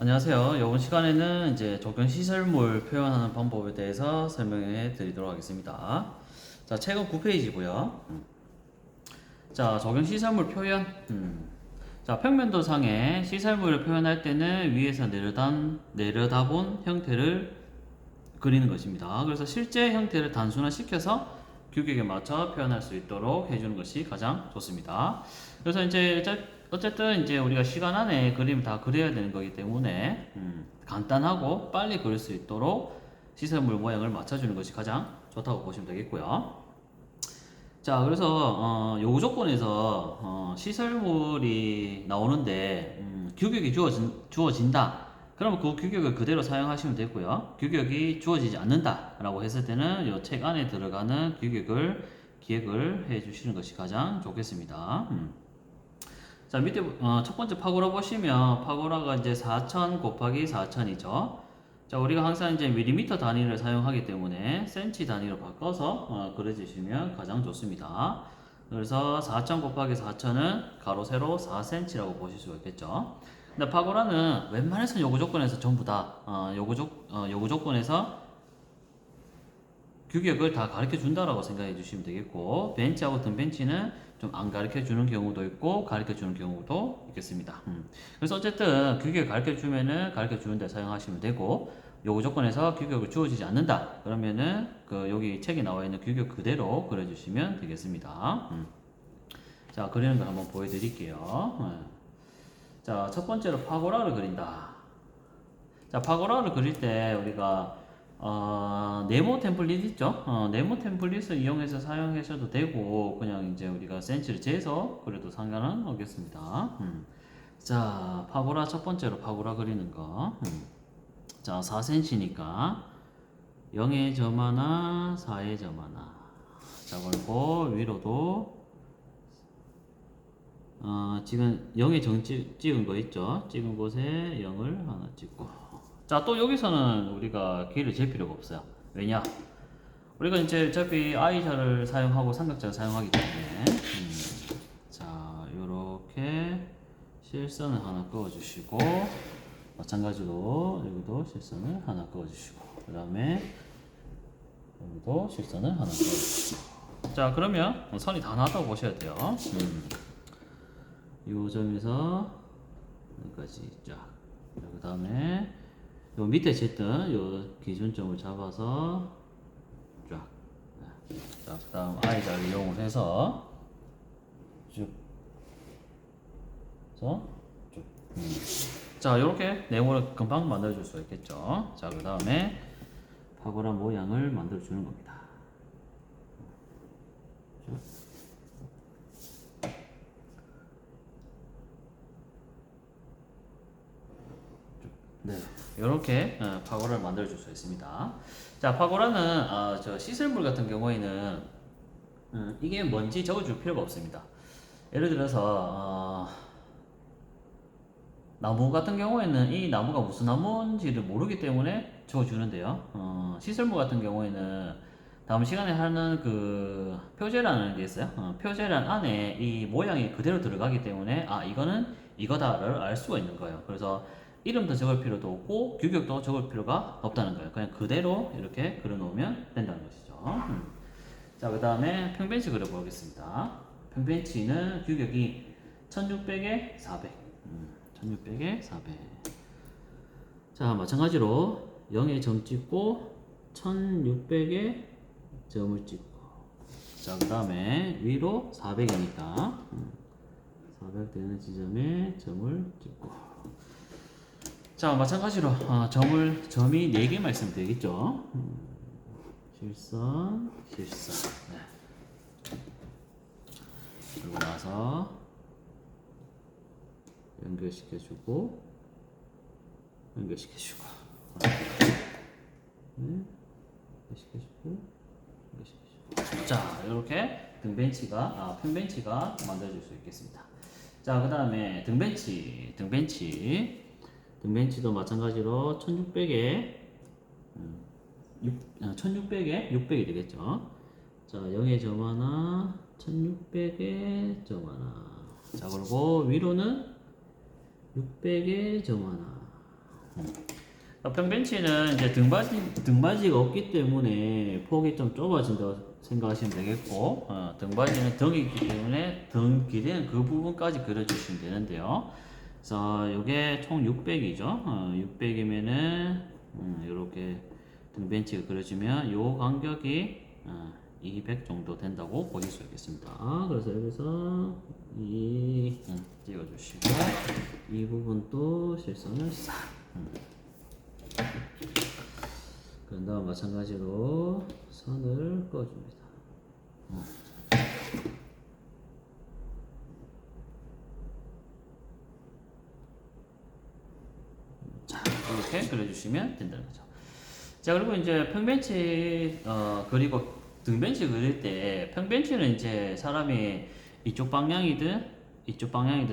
안녕하세요. 이번 시간에는 이제 적용 시설물 표현하는 방법에 대해서 설명해 드리도록 하겠습니다. 자, 최근 9페이지고요. 자, 적용 시설물 표현. 자, 평면도상에 시설물을 표현할 때는 위에서 내려다본 형태를 그리는 것입니다. 그래서 실제 형태를 단순화시켜서 규격에 맞춰 표현할 수 있도록 해주는 것이 가장 좋습니다. 그래서 이제 어쨌든 이제 우리가 시간 안에 그림을 다 그려야 되는 거기 때문에 간단하고 빨리 그릴 수 있도록 시설물 모양을 맞춰주는 것이 가장 좋다고 보시면 되겠고요. 자, 그래서 요구 조건에서 시설물이 나오는데 규격이 주어진다. 그러면 그 규격을 그대로 사용하시면 되고요. 규격이 주어지지 않는다라고 했을 때는 이 책 안에 들어가는 규격을 기획을 해 주시는 것이 가장 좋겠습니다. 자, 밑에 첫 번째 파고라 보시면 파고라가 이제 4000 곱하기 4000이죠. 자, 우리가 항상 이제 밀리미터 단위를 사용하기 때문에 센치 단위로 바꿔서 그려주시면 가장 좋습니다. 그래서 4000 곱하기 4000은 가로 세로 4cm라고 보실 수가 있겠죠. 근데 파고라는 웬만해서 요구 조건에서 전부 다 요구 조건에서 규격을 다 가르쳐 준다라고 생각해 주시면 되겠고, 벤치하고 등벤치는 좀 안 가르쳐 주는 경우도 있고 가르쳐 주는 경우도 있겠습니다. 그래서 어쨌든 규격을 가르쳐 주면은 가르쳐 주는데 사용하시면 되고, 요구 조건에서 규격을 주어지지 않는다 그러면은 그 여기 책에 나와 있는 규격 그대로 그려주시면 되겠습니다. 자, 그리는 걸 한번 보여드릴게요. 자, 첫 번째로 파고라를 그린다. 자, 파고라를 그릴 때 우리가 네모 템플릿 있죠? 네모 템플릿을 이용해서 사용하셔도 되고 그냥 이제 우리가 센치를 재서 그래도 상관은 없겠습니다. 자, 파고라 첫 번째로 파고라 그리는 거. 자, 4cm니까 0의 점 하나, 4의 점 하나. 자, 그리고 위로도 지금 0의 점 찍은 거 있죠? 찍은 곳에 0을 하나 찍고. 자, 또 여기서는 우리가 길을 잴 필요가 없어요. 왜냐? 우리가 이제 어차피 I자를 사용하고 삼각자를 사용하기 때문에 자, 요렇게 실선을 하나 그어주시고 마찬가지로 여기도 실선을 하나 그어주시고 그 다음에 여기도 실선을 하나 그어주시고. 자, 그러면 선이 다 나왔다고 보셔야 돼요. 이 점에서 여기까지 쫙. 그 다음에 요 밑에 쟀던 요 기준점을 잡아서 쫙. 자, 그 다음 I자를 이용을 해서 쭉. 그래서 쭉. 자, 요렇게 네모를 금방 만들어줄 수 있겠죠. 자, 그 다음에 파고라 모양을 만들어주는 겁니다. 쭉. 네, 이렇게 파고라를 만들어 줄 수 있습니다. 자, 파고라는 저 시설물 같은 경우에는 이게 뭔지 적어줄 필요가 없습니다. 예를 들어서 나무 같은 경우에는 이 나무가 무슨 나무인지를 모르기 때문에 적어주는데요. 시설물 같은 경우에는 다음 시간에 하는 그 표제라는 게 있어요. 표제란 안에 이 모양이 그대로 들어가기 때문에 이거는 이거다를 알 수가 있는 거예요. 그래서 이름도 적을 필요도 없고 규격도 적을 필요가 없다는 거예요. 그냥 그대로 이렇게 그려 놓으면 된다는 것이죠. 자, 그 다음에 평벤치 그려 보겠습니다. 평벤치는 규격이 1600에 400. 1600에 400. 자, 마찬가지로 0에 점 찍고 1600에 점을 찍고. 자, 그 다음에 위로 400이니까 400 되는 지점에 점을 찍고. 자, 마찬가지로 점이 4개만 있으면 되겠죠. 실선, 실선. 네. 그리고 나서 연결시켜주고 연결시켜주고 네. 연결시켜주고 연결시켜주고. 자, 이렇게 등벤치가 평벤치가 만들어질 수 있겠습니다. 자, 그 다음에 등벤치도 마찬가지로 1600에 1600에 600이 되겠죠. 자, 0의 점 하나, 1600에 점 하나. 자, 그리고 위로는 600에 점 하나. 평벤치는 이제 등받이가 없기 때문에 폭이 좀 좁아진다고 생각하시면 되겠고, 등받이는 등이 있기 때문에 등 길이는 그 부분까지 그려주시면 되는데요. 그래서 이게 총 600이죠. 600이면은 이렇게 등벤치가 그려지면 요 간격이 200 정도 된다고 보실 수 있겠습니다. 그래서 여기서 찍어주시고 이 부분도 실선을 싹. 그런 다음 마찬가지로 선을 그어줍니다. 자, 이렇게 그려주시면 된다는 거죠. 자, 그리고 이제 평벤치, 그리고 등벤치 그릴 때, 평벤치는 이제 사람이 이쪽 방향이든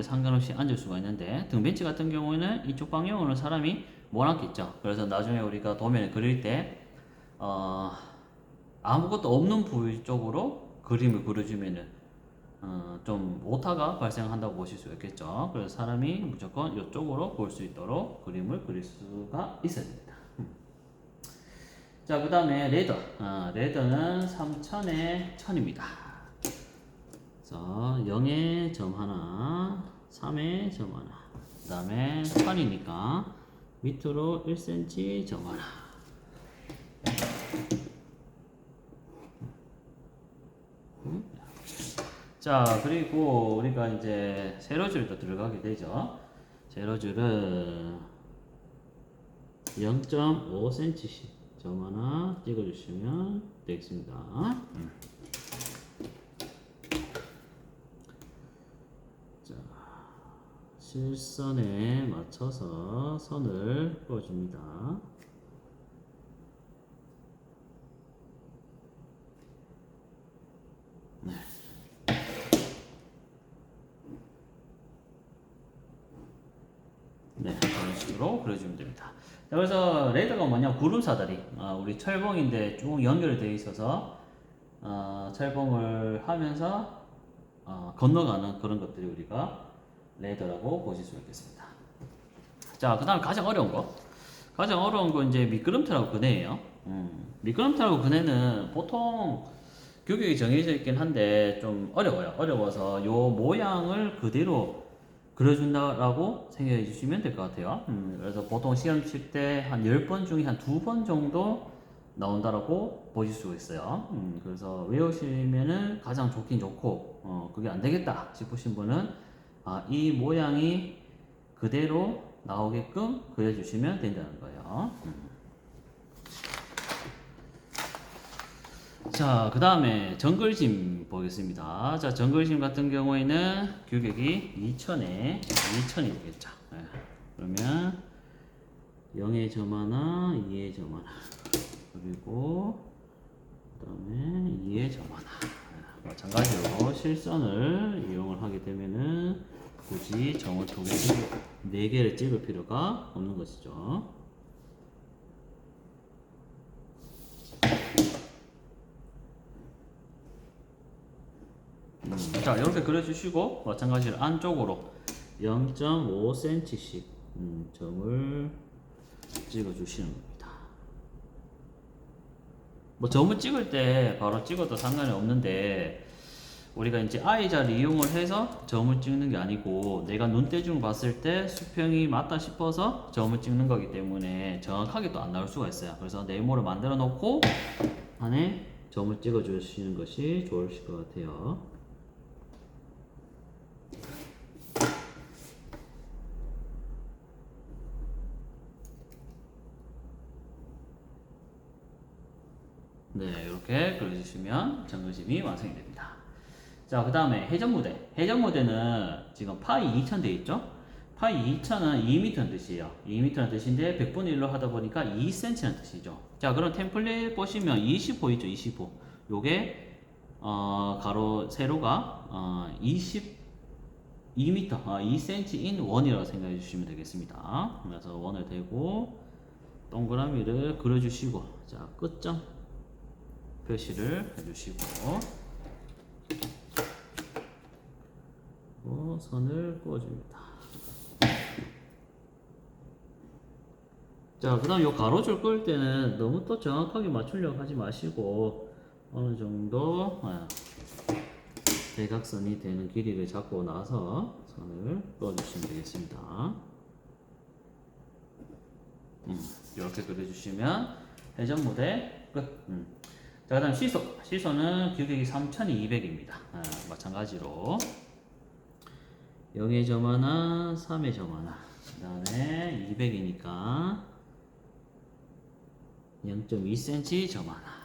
상관없이 앉을 수가 있는데, 등벤치 같은 경우에는 이쪽 방향으로는 사람이 못 앉겠죠. 그래서 나중에 우리가 도면을 그릴 때, 아무것도 없는 부위 쪽으로 그림을 그려주면은, 좀 오타가 발생한다고 보실 수 있겠죠. 그래서 사람이 무조건 이쪽으로 볼 수 있도록 그림을 그릴 수가 있어야 됩니다. 자, 그 다음에 레더. 레더는 3000에 1000입니다. 자, 0에 점 하나, 3에 점 하나. 그 다음에 1000이니까 밑으로 1cm 점 하나. 자, 그리고 우리가 이제 세로줄도 들어가게 되죠. 세로줄은 0.5cm씩 점 하나 찍어주시면 되겠습니다. 자, 실선에 맞춰서 선을 그어줍니다. 네. 네, 그런 식으로 그려주면 됩니다. 자, 그래서 레더가 뭐냐? 구름 사다리. 우리 철봉인데 쭉 연결되어 있어서 철봉을 하면서 건너가는 그런 것들이 우리가 레더라고 보실 수 있겠습니다. 자, 그 다음 가장 어려운 거. 가장 어려운 건 이제 미끄럼틀하고 그네예요. 미끄럼틀하고 그네는 보통 규격이 정해져 있긴 한데 좀 어려워요. 어려워서 요 모양을 그대로 그려준다라고 생각해 주시면 될 것 같아요. 그래서 보통 시험 칠 때 한 10번 중에 한 2번 정도 나온다라고 보실 수 있어요. 그래서 외우시면은 가장 좋긴 좋고, 그게 안 되겠다 싶으신 분은, 이 모양이 그대로 나오게끔 그려주시면 된다는 거예요. 자, 그 다음에 정글짐 보겠습니다. 자, 정글짐 같은 경우에는 규격이 2000이 되겠죠. 네. 그러면 0의 점 하나, 2의 점 하나, 그리고 그 다음에 2의 점 하나. 네. 마찬가지로 실선을 이용을 하게 되면은 굳이 점을 4개를 찍을 필요가 없는 것이죠. 자, 이렇게 그려주시고 마찬가지로 안쪽으로 0.5cm씩 점을 찍어주시는 겁니다. 뭐 점을 찍을 때 바로 찍어도 상관이 없는데 우리가 이제 I자를 이용을 해서 점을 찍는 게 아니고 내가 눈대중을 봤을 때 수평이 맞다 싶어서 점을 찍는 거기 때문에 정확하게 또 안 나올 수가 있어요. 그래서 네모를 만들어 놓고 안에 점을 찍어 주시는 것이 좋으실 것 같아요. 네, 이렇게 그려주시면 정글짐이 완성이 됩니다. 자, 그 다음에 회전무대. 회전무대는 지금 파이 2000 돼 있죠? 파이 2000은 2m는 뜻이에요. 2m는 뜻인데 100분의 1로 하다 보니까 2cm는 뜻이죠. 자, 그럼 템플릿 보시면 25 있죠? 25. 요게 가로 세로가 2m, 2cm인 원이라고 생각해 주시면 되겠습니다. 그래서 원을 대고 동그라미를 그려주시고, 자, 끝점 표시를 해주시고, 선을 그어줍니다. 자, 그 다음 요 가로줄 끌 때는 너무 또 정확하게 맞추려고 하지 마시고, 어느 정도, 대각선이 되는 길이를 잡고 나서 선을 그어주시면 되겠습니다. 이렇게 그려주시면 회전 모델 끝. 자, 그 다음 시소. 시소는 규격이 3200입니다. 마찬가지로 0의 점 하나, 3의 점 하나. 그 다음에 200이니까 0.2cm 점 하나.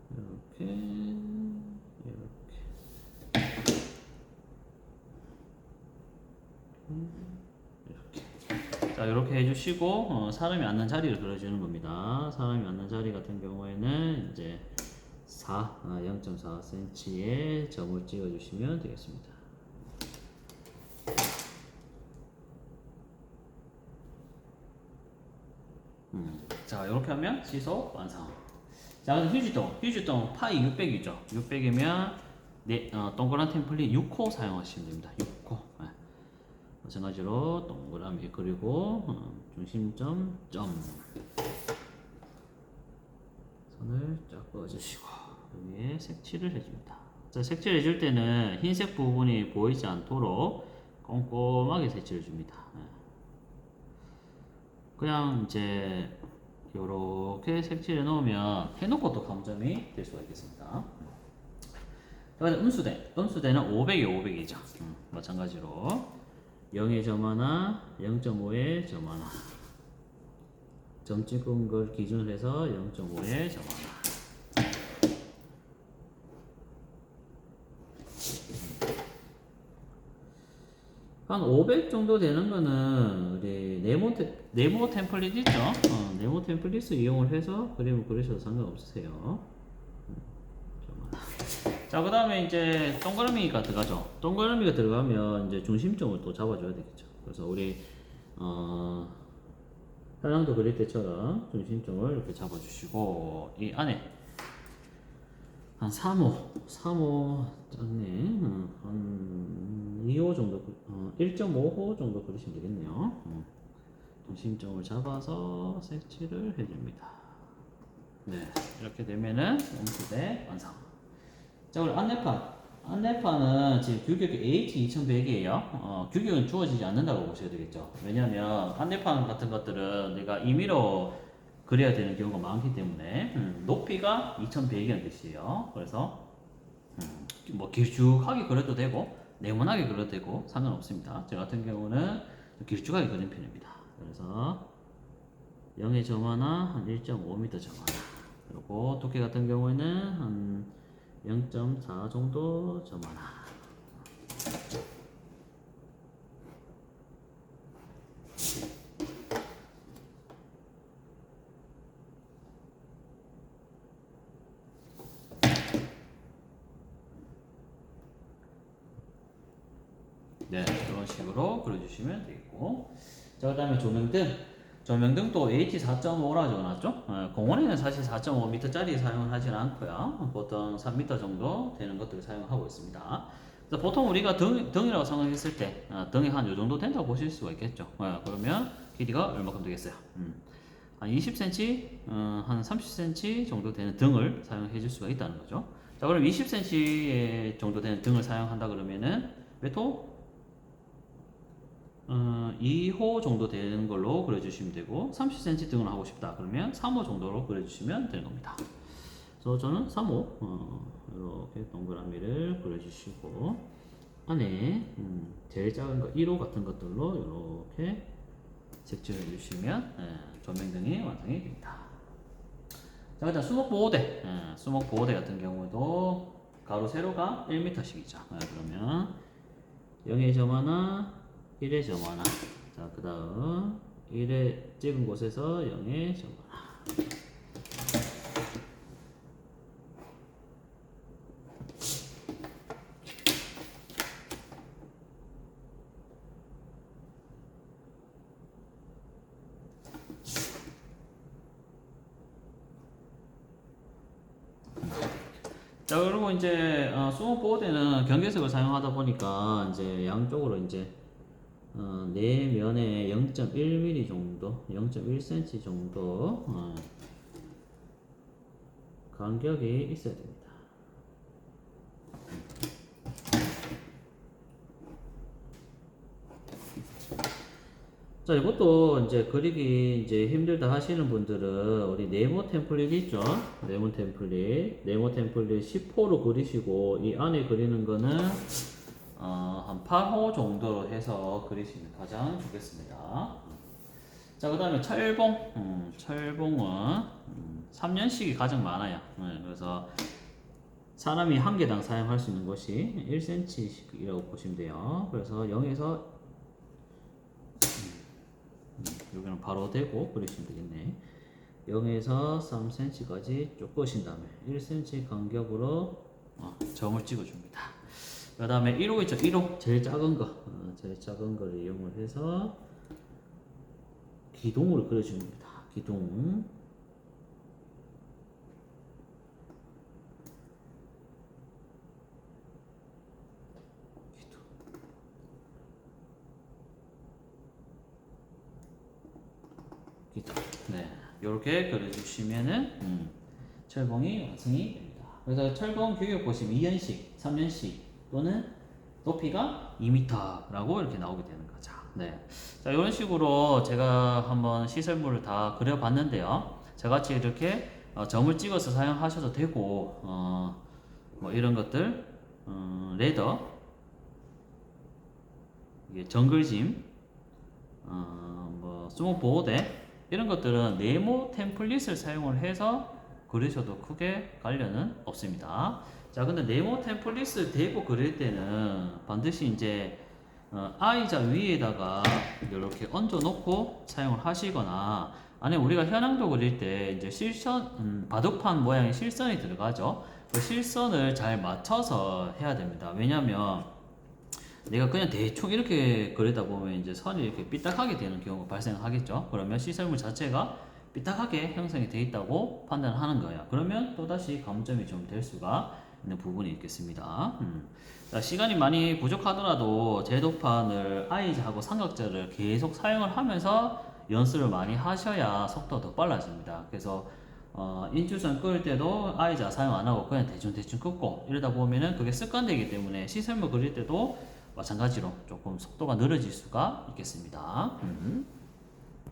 이렇게, 이렇게. 자, 이렇게 해주시고, 사람이 앉는 자리를 그려주는 겁니다. 사람이 앉는 자리 같은 경우에는 이제 0.4cm의 점을 찍어주시면 되겠습니다. 자, 이렇게 하면 시소 완성. 자, 그럼 휴지통 파이 600이죠. 600이면 동그란 템플릿 6호 사용하시면 됩니다. 6호. 마찬가지로 동그라미 그리고 중심점 점 선을 쫙 그어주시고 여기에 색칠을 해줍니다. 자, 색칠 해줄 때는 흰색 부분이 보이지 않도록 꼼꼼하게 색칠해 줍니다. 그냥 이제 요렇게 색칠해 놓으면 해놓고 또 감점이 될 수가 있겠습니다. 그다음에 음수대는 500이 500이죠. 마찬가지로 0의 점 하나, 0.5의 점 하나. 점 찍은 걸 기준으로 해서 0.5의 점 하나. 한 500 정도 되는 거는 우리 네모 템플릿 있죠? 네모 템플릿을 이용을 해서 그림을 그리셔도 상관없으세요. 자, 그 다음에 이제 동그라미가 들어가죠. 동그라미가 들어가면 이제 중심점을 또 잡아줘야 되겠죠. 그래서 우리 현황도 그릴 때처럼 중심점을 이렇게 잡아주시고 이 안에 한 3호 작네. 한 2호 정도, 1.5호 정도 그리시면 되겠네요. 중심점을 잡아서 색칠을 해줍니다. 네, 이렇게 되면은 음수대 완성. 자, 우리 안내판은 지금 규격이 H2100이에요. 규격은 주어지지 않는다고 보셔야 되겠죠. 왜냐면 안내판 같은 것들은 내가 임의로 그려야 되는 경우가 많기 때문에 높이가 2100이라는 뜻이에요. 그래서 뭐 길쭉하게 그려도 되고 네모나게 그려도 되고 상관없습니다. 저 같은 경우는 길쭉하게 그린 편입니다. 그래서 0의 점 하나, 한 1.5m 점 하나. 그리고 두께 같은 경우에는 한 0.4 정도 점 하나. 네, 이런 식으로 그려주시면 되겠고. 자, 그 다음에 조명등도 H4.5라 적어놨죠? 공원에는 사실 4.5m짜리 사용을 하지는 않고요. 보통 3m 정도 되는 것들을 사용하고 있습니다. 그래서 보통 우리가 등이라고 생각했을 때 등이 한 요 정도 된다고 보실 수가 있겠죠. 그러면 길이가 얼마큼 되겠어요? 한 20cm, 한 30cm 정도 되는 등을 사용해 줄 수가 있다는 거죠. 자, 그럼 20cm 정도 되는 등을 사용한다 그러면은 몇 호? 2호 정도 되는 걸로 그려주시면 되고 30cm 등을 하고 싶다 그러면 3호 정도로 그려주시면 되는 겁니다. 그래서 저는 3호 이렇게 동그라미를 그려주시고 안에 제일 작은 거 1호 같은 것들로 이렇게 색칠해 주시면 조명등이 완성이 됩니다. 자, 그다음 수목보호대 같은 경우도 가로 세로가 1m씩이죠. 그러면 0의 점 하나, 1의 점 하나. 자, 그 다음 1의 찍은 곳에서 0의 점 하나. 자, 그리고 이제 수목 보호대는 경계석을 사용하다 보니까 이제 양쪽으로 이제 네 면에 0.1mm 정도, 0.1cm 정도 간격이 있어야 됩니다. 자, 이것도 이제 그리기 이제 힘들다 하시는 분들은 우리 네모 템플릿 있죠? 네모 템플릿 10호로 그리시고 이 안에 그리는 거는 한 8호 정도로 해서 그리시면 가장 좋겠습니다. 자, 그 다음에 철봉은 3년씩이 가장 많아요. 그래서 사람이 한 개당 사용할 수 있는 것이 1cm이라고 보시면 돼요. 그래서 0에서 여기는 바로 대고 그리시면 되겠네. 0에서 3cm까지 쭉 끄신 다음에 1cm 간격으로 점을 찍어줍니다. 그 다음에 1호 있죠? 1호 제일 작은 거 제일 작은 거를 이용을 해서 기둥으로 그려줍니다. 기둥 네, 이렇게 그려주시면은 철봉이 완성이 됩니다. 그래서 철봉 규격 보시면 2년씩, 3년씩 또는 높이가 2m라고 이렇게 나오게 되는 거죠. 네, 자 이런 식으로 제가 한번 시설물을 다 그려봤는데요. 저같이 이렇게 점을 찍어서 사용하셔도 되고 뭐 이런 것들 레더, 이게 정글짐, 뭐 수목 보호대 이런 것들은 네모 템플릿을 사용을 해서 그리셔도 크게 관련은 없습니다. 자, 근데 네모 템플릿을 대고 그릴 때는 반드시 이제 I자 위에다가 이렇게 얹어 놓고 사용을 하시거나 아니면 우리가 현황도 그릴 때 이제 실선, 바둑판 모양의 실선이 들어가죠. 그 실선을 잘 맞춰서 해야 됩니다. 왜냐면 내가 그냥 대충 이렇게 그리다 보면 이제 선이 이렇게 삐딱하게 되는 경우가 발생하겠죠. 그러면 시설물 자체가 삐딱하게 형성이 되어 있다고 판단하는 거예요. 그러면 또다시 감점이 좀 될 수가 있는 부분이 있겠습니다. 자, 시간이 많이 부족하더라도 제도판을 I자하고 삼각자를 계속 사용을 하면서 연습을 많이 하셔야 속도가 더 빨라집니다. 그래서 인투선 끌 때도 I자 사용 안 하고 그냥 대충 긋고 이러다 보면은 그게 습관되기 때문에 시설물 그릴 때도 마찬가지로 조금 속도가 느려질 수가 있겠습니다.